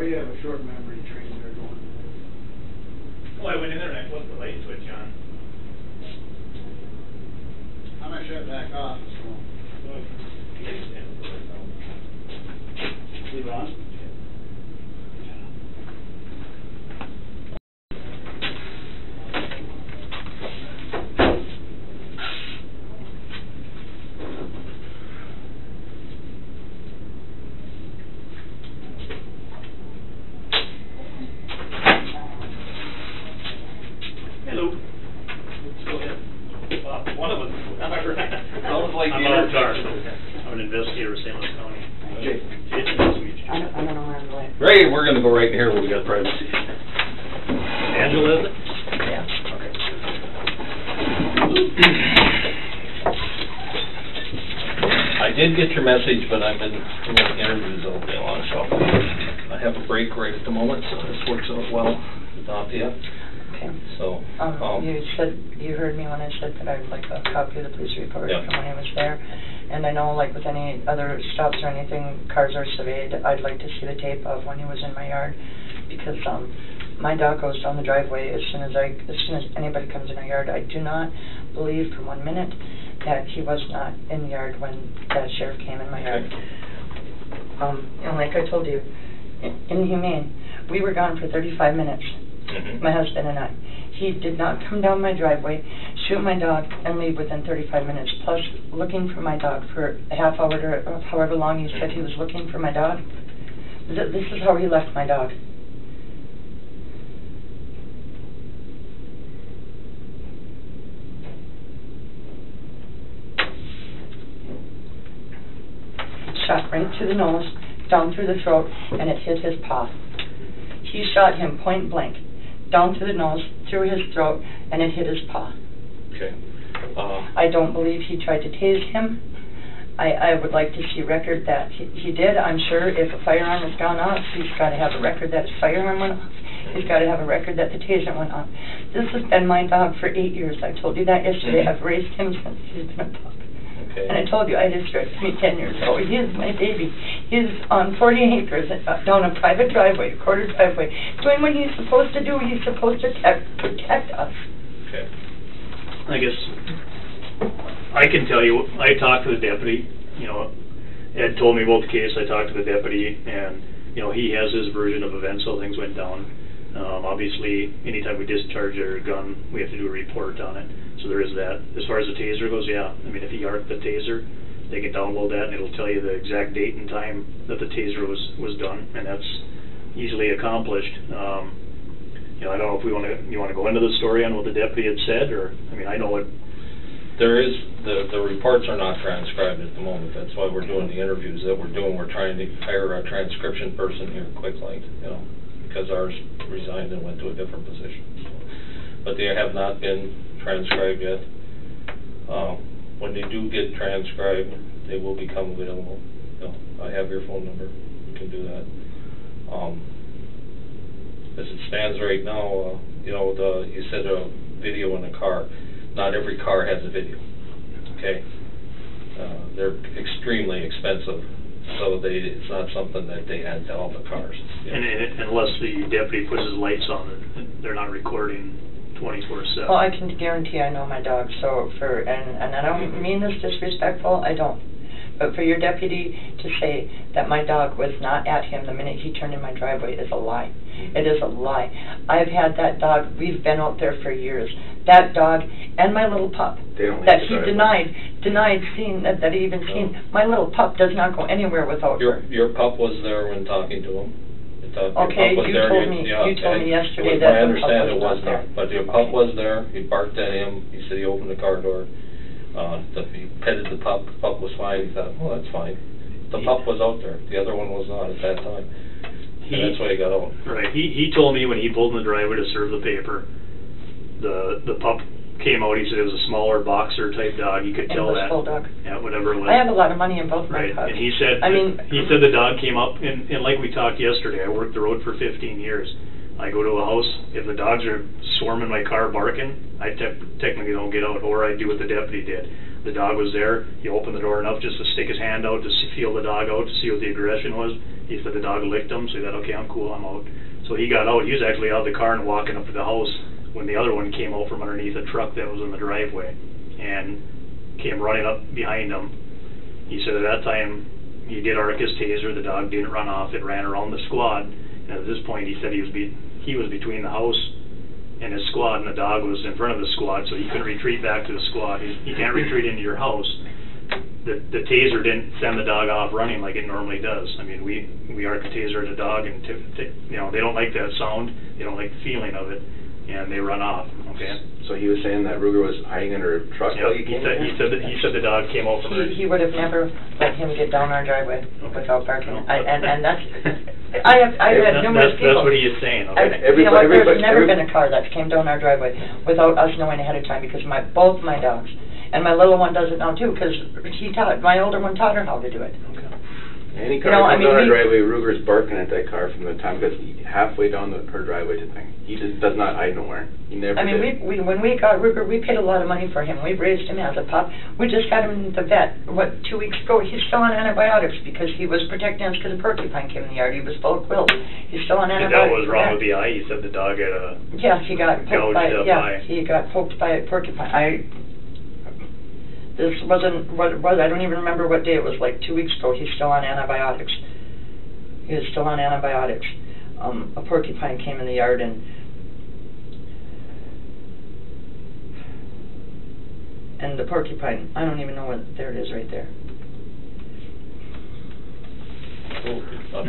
Well, you have a short memory train there going. Well, I went in there and I flipped the light switch on. I'm gonna shut it back off, so. Leave it on? Hello. Go ahead. One of us. Sounds like I'm out of car. I'm an investigator with St. Louis County. Jason. Jason, nice to meet you. I don't know where I'm going. Ray, we're going to go right in here where we got privacy. Angela, is it? Yeah. Okay. I did get your message, but I'm in interviews all day long, so I have a break right at the moment, so this works out well to talk to you. Okay. So, you said, you heard me when I said that I'd like a copy of the police report Yeah. from when I was there. And I know, like with any other stops or anything, cars are surveyed. I'd like to see the tape of when he was in my yard, because my dog goes down the driveway as soon as anybody comes in our yard. I do not believe for 1 minute that he was not in the yard when that sheriff came in my yard. And like I told you, inhumane. We were gone for 35 minutes. My husband and I. He did not come down my driveway, shoot my dog, and leave within 35 minutes, plus looking for my dog for a half hour or however long he said he was looking for my dog. This is how he left my dog. Shot right to the nose, down through the throat, and it hit his paw. He shot him point blank, down to the nose, through his throat, and it hit his paw. okay. I don't believe he tried to tase him. I would like to see record that he did. I'm sure if a firearm has gone off, he's got to have a record that his firearm went off. He's got to have a record that the taser went off. This has been my dog for 8 years. I told you that yesterday. I've raised him since he's been a pup. Okay. And I told you I had his to me 10 years old. He is my baby. He's on 40 acres down a private driveway, a quarter driveway, doing what he's supposed to do. He's supposed to protect us. Okay. I guess I can tell you, I talked to the deputy. You know, Ed told me about the case. I talked to the deputy, and you know, he has his version of events, how things went down. Obviously, anytime we discharge a gun, we have to do a report on it. So there is that. As far as the taser goes, yeah. I mean, if he arced the taser, they can download that, and it'll tell you the exact date and time that the taser was done, and that's easily accomplished. You know, I don't know if you want to go into the story on what the deputy had said, or I mean, I know what. There is, the reports are not transcribed at the moment. That's why we're doing the interviews that we're doing. We're trying to hire a transcription person here quickly, you know, because ours resigned and went to a different position. So, but they have not been transcribed yet. When they do get transcribed, they will become available. You know, I have your phone number. You can do that. As it stands right now, you know, you said a video in a car. Not every car has a video. Okay, they're extremely expensive, so it's not something that they add to all the cars. You know? And unless the deputy puts his lights on, they're not recording 24/7. Well, I can guarantee I know my dog. So and I don't mean this disrespectful. I don't. But for your deputy to say that my dog was not at him the minute he turned in my driveway is a lie. It is a lie. I've had that dog. We've been out there for years. That dog and my little pup that he denied seeing, that he even seen. My little pup does not go anywhere without her. Your pup was there when talking to him. Okay, you told me yesterday that I understand it was not there. But your pup was there. He barked at him. He said he opened the car door. He petted the pup. The pup was fine. He thought, well, that's fine. The pup was out there. The other one was not at that time. And that's why he got out. Right. He told me when he pulled in the driveway to serve the paper, the pup came out. He said it was a smaller boxer type dog. You could tell that. Bulldog. Yeah, whatever it was. I have a lot of money in both my pups. And he said the dog came up, and like we talked yesterday, I worked the road for 15 years. I go to a house, if the dogs are swarming my car barking, I technically don't get out, or I do what the deputy did. The dog was there, he opened the door enough just to stick his hand out to feel the dog out, to see what the aggression was, He said the dog licked him, so he said, okay, I'm cool, I'm out. So he got out. He was actually out of the car and walking up to the house when the other one came out from underneath a truck that was in the driveway and came running up behind him. He said at that time he did arc his taser. The dog didn't run off. It ran around the squad. And at this point, he said he was between the house and his squad, and the dog was in front of the squad, so he couldn't retreat back to the squad. You can't retreat into your house. The taser didn't send the dog off running like it normally does. I mean, we arc a taser at a dog, and you know, they don't like that sound. They don't like the feeling of it, and they run off. Okay. So he was saying that Ruger was hiding under a truck while you came in? He said the dog came out from her. He would have never let him get down our driveway without barking. No. And that's, I've had numerous people. That's what he is saying. Okay. You know what, there's never been a car that came down our driveway without us knowing ahead of time, because both my dogs, and my little one does it now too, because my older one taught her how to do it. Okay. Any car comes down our driveway, Ruger's barking at that car from the time because halfway down her driveway to thing. He just does not hide nowhere. He never did. When we got Ruger, we paid a lot of money for him. We raised him as a pup. We just had him in the vet, 2 weeks ago. He's still on antibiotics because he was protecting us because a porcupine came in the yard. He was full of quills. He's still on antibiotics. And that was wrong with the eye. He said the dog had a he got poked by eye. He got poked by a porcupine. This wasn't what it was. I don't even remember what day it was. Like 2 weeks ago. He's still on antibiotics. He was still on antibiotics. A porcupine came in the yard and the porcupine, I don't even know what, there it is right there.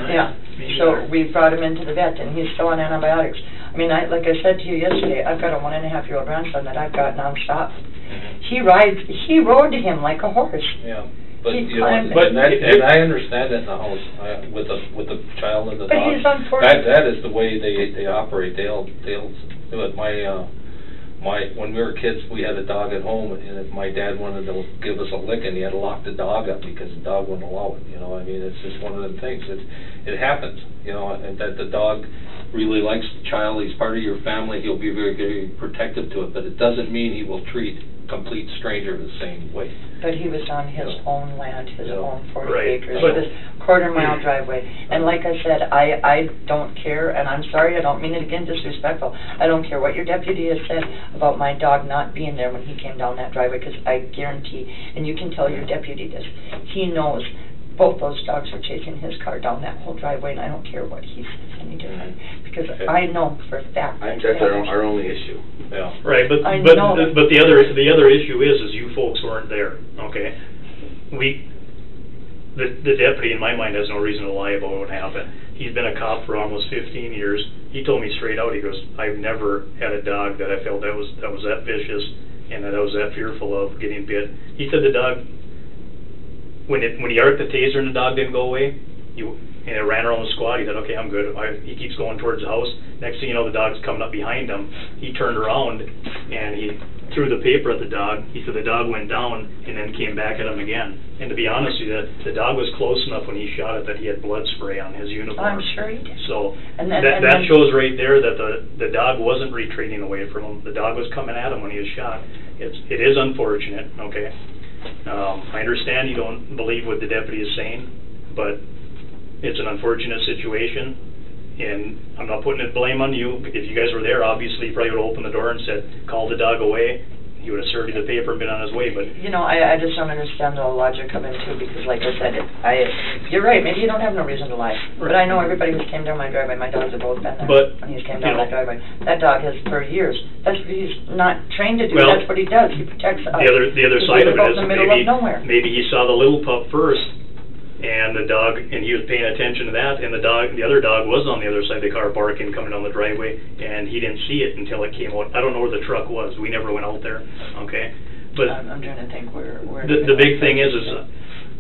Yeah, so we brought him into the vet and he's still on antibiotics. I mean, like I said to you yesterday, I've got a 1.5-year-old grandson that I've got nonstop. He rode him like a horse. Yeah. But you know, and I understand that in the house with the child and the dog. But he's unfortunate. That is the way they operate. They'll do it. When we were kids, we had a dog at home, and if my dad wanted to give us a licking, he had to lock the dog up because the dog wouldn't allow it. You know, I mean, it's just one of them things. It happens. You know, and that the dog really likes the child. He's part of your family. He'll be very, very protective to it, but it doesn't mean he will treat a complete stranger the same way. But he was on his own land, his own 40 acres, but with his quarter-mile driveway. And like I said, I don't care, and I'm sorry, I don't mean it again disrespectful. I don't care what your deputy has said about my dog not being there when he came down that driveway, because I guarantee, and you can tell your deputy this, he knows both those dogs were chasing his car down that whole driveway, and I don't care what he says any different, because I know for a fact. I think that's our only issue. Yeah. Right, but the other issue is you folks weren't there. Okay, the deputy in my mind has no reason to lie about what happened. He's been a cop for almost 15 years. He told me straight out. He goes, I've never had a dog that I felt that was that vicious and that I was that fearful of getting bit. He said the dog, when he arced the taser and the dog didn't go away, and it ran around the squad, he said, okay, I'm good. He keeps going towards the house. Next thing you know, the dog's coming up behind him. He turned around and he threw the paper at the dog. He said the dog went down and then came back at him again. And to be honest with you, the dog was close enough when he shot it that he had blood spray on his uniform. I'm sure he did. So that shows right there that the dog wasn't retreating away from him. The dog was coming at him when he was shot. It is unfortunate, okay? I understand you don't believe what the deputy is saying, but it's an unfortunate situation, and I'm not putting the blame on you. If you guys were there, obviously you probably would have opened the door and said, call the dog away. He would have served you the paper and been on his way, but... You know, I just don't understand the logic of it, too, because like I said, you're right, maybe you don't have no reason to lie. Right. But I know everybody who's came down my driveway, my dogs have both been there when he's came down that driveway. That dog has for years. That's what he's not trained to do. Well, that's what he does. He protects us. The other side of it is maybe he saw the little pup first, and the dog, and he was paying attention to that, and the other dog was on the other side of the car barking, coming down the driveway, and he didn't see it until it came out. I don't know where the truck was. We never went out there, okay? But I'm trying to think where the big thing is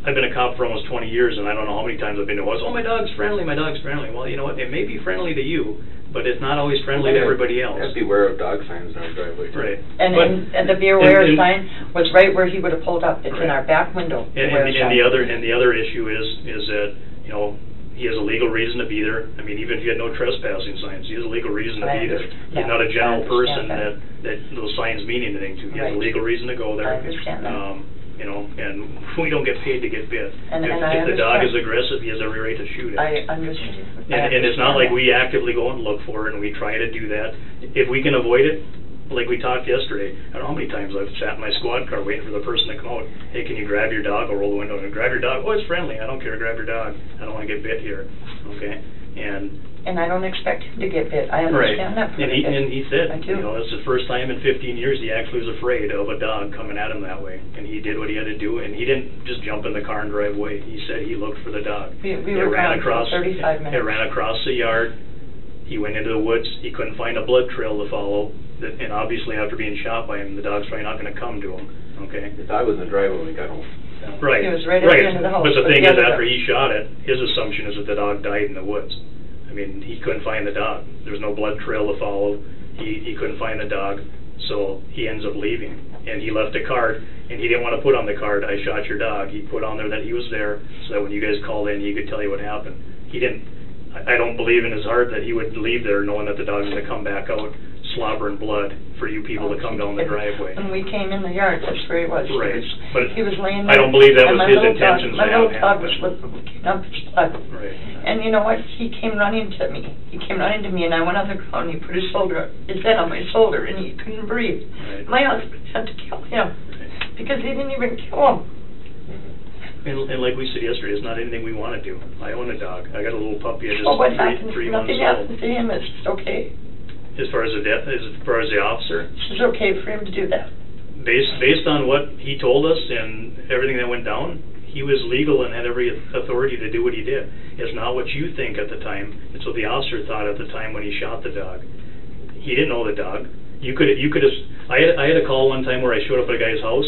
I've been a cop for almost 20 years, and I don't know how many times I've been to my dog's friendly, my dog's friendly. Well, you know what? It may be friendly to you, but it's not always friendly to everybody else. You have to beware of dog signs in our driveway. Right. And the beware sign was right where he would have pulled up. It's in our back window. And the other issue is that, you know, he has a legal reason to be there. I mean, even if he had no trespassing signs, he has a legal reason to be there. He's not a general person that those signs mean anything to. He has a legal reason to go there. I understand that. you know, and we don't get paid to get bit. And If I the dog is understand. aggressive, he has every right to shoot it. I understand. And it's not like we actively go and look for it and we try to do that. If we can avoid it, like we talked yesterday, I don't know how many times I've sat in my squad car waiting for the person to come out. Hey, can you grab your dog? I'll roll the window and grab your dog. Oh, it's friendly. I don't care. Grab your dog. I don't want to get bit here. Okay? And I don't expect him to get bit. I understand that. And he said, I do. you know, it's the first time in 15 years he actually was afraid of a dog coming at him that way. And he did what he had to do, and he didn't just jump in the car and drive away. He said he looked for the dog. We were gone for 35 minutes. It ran across the yard. He went into the woods. He couldn't find a blood trail to follow. And obviously after being shot by him, the dog's probably not going to come to him. Okay? The dog was in the driveway when we got home. Right. He was right at the end of the house. But the with thing the is, other after dog. he shot it, his assumption is that the dog died in the woods. I mean, he couldn't find the dog. There's no blood trail to follow. He couldn't find the dog, so he ends up leaving. And he left a card, and he didn't want to put on the card, "I shot your dog." He put on there that he was there, so that when you guys called in, he could tell you what happened. He didn't. I don't believe in his heart that he would leave there knowing that the dog's going to come back out slobbering blood for you people to come down the driveway. When we came in the yard, that's where he was. Right. He was laying there. I don't believe that and was my his little intentions. My to little have dog him, was but- looking up his blood. Right. And you know what? He came running to me. He came running to me, and I went on the ground, and he put his head on my shoulder, and he couldn't breathe. Right. My husband had to kill him, because he didn't even kill him. And like we said yesterday, it's not anything we want to do. I own a dog. I got a little puppy. I just Well, what happens? three months Nothing old. happens to him. It's just okay. As far as the officer, It's just okay for him to do that. based on what he told us and everything that went down, he was legal and had every authority to do what he did. It's not what you think at the time. It's what the officer thought at the time when he shot the dog. He didn't know the dog. You could have. I had a call one time where I showed up at a guy's house.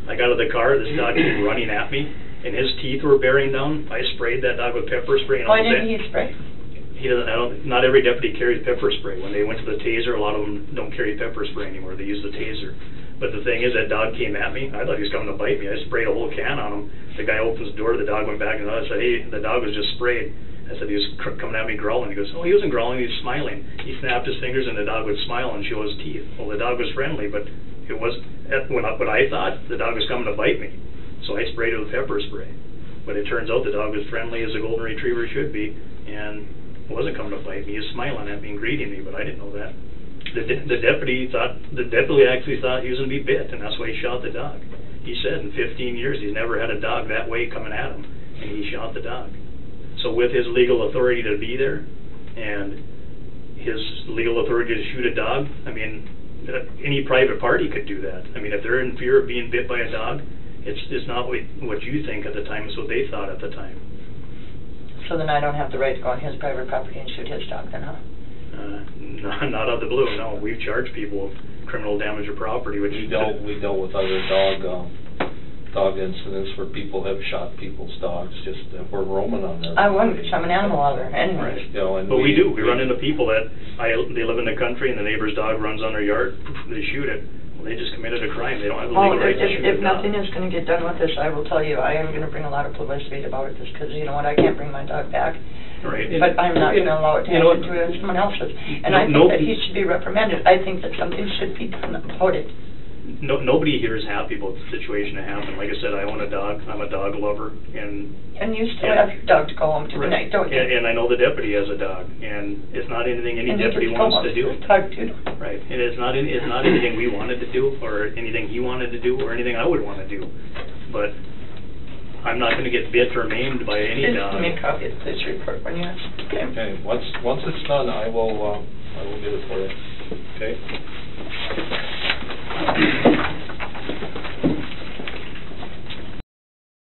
I got out of the car. This dog came running at me, and his teeth were bearing down. I sprayed that dog with pepper spray. And Why didn't he spray? He doesn't. Not every deputy carries pepper spray. When they went to the taser, a lot of them don't carry pepper spray anymore. They use the taser. But the thing is, that dog came at me. I thought he was coming to bite me. I sprayed a whole can on him. The guy opens the door. The dog went back, and I said, "Hey, the dog was just sprayed." I said, he was coming at me growling. He goes, "Oh, he wasn't growling. He was smiling." He snapped his fingers, and the dog would smile and show his teeth. Well, the dog was friendly, but it was what I thought. The dog was coming to bite me, so I sprayed it with pepper spray. But it turns out the dog was friendly as a golden retriever should be, and wasn't coming to bite me. He was smiling at me and greeting me, but I didn't know that. The deputy actually thought he was going to be bit, and that's why he shot the dog. He said in 15 years he's never had a dog that way coming at him, and he shot the dog. So with his legal authority to be there, and his legal authority to shoot a dog, I mean, any private party could do that. I mean, if they're in fear of being bit by a dog, it's not what you think at the time, it's what they thought at the time. So then I don't have the right to go on his private property and shoot his dog then, huh? Not out of the blue, no. We've charged people with criminal damage of property, which We dealt with other dog incidents where people have shot people's dogs, just we're roaming on there. I wouldn't, because I'm an animal lover anyway. Right. You know, and But we do. We run into people that they live in the country and the neighbor's dog runs on their yard. They shoot it. Well, they just committed a crime. They don't have the Well, legal right to shoot if a dog. nothing is going to get done with this, I will tell you, I am going to bring a lot of publicity about it, just because, you know what, I can't bring my dog back. Right. But I'm not going to allow it to You know happen to someone else's. And I think No- that he should be reprimanded. I think that something should be done about it. Nobody here is happy about the situation that happened. Like I said, I own a dog. I'm a dog lover, and You still have your dog to go home to tonight, don't you? And I know the deputy has a dog, and it's not anything any deputy wants to do. Dog too. Right, and it's not anything we wanted to do, or anything he wanted to do, or anything I would want to do. But I'm not going to get bit or maimed by any Please dog. give me a copy of the police report when you ask. Okay. Okay, once it's done, I will get it for you. Okay?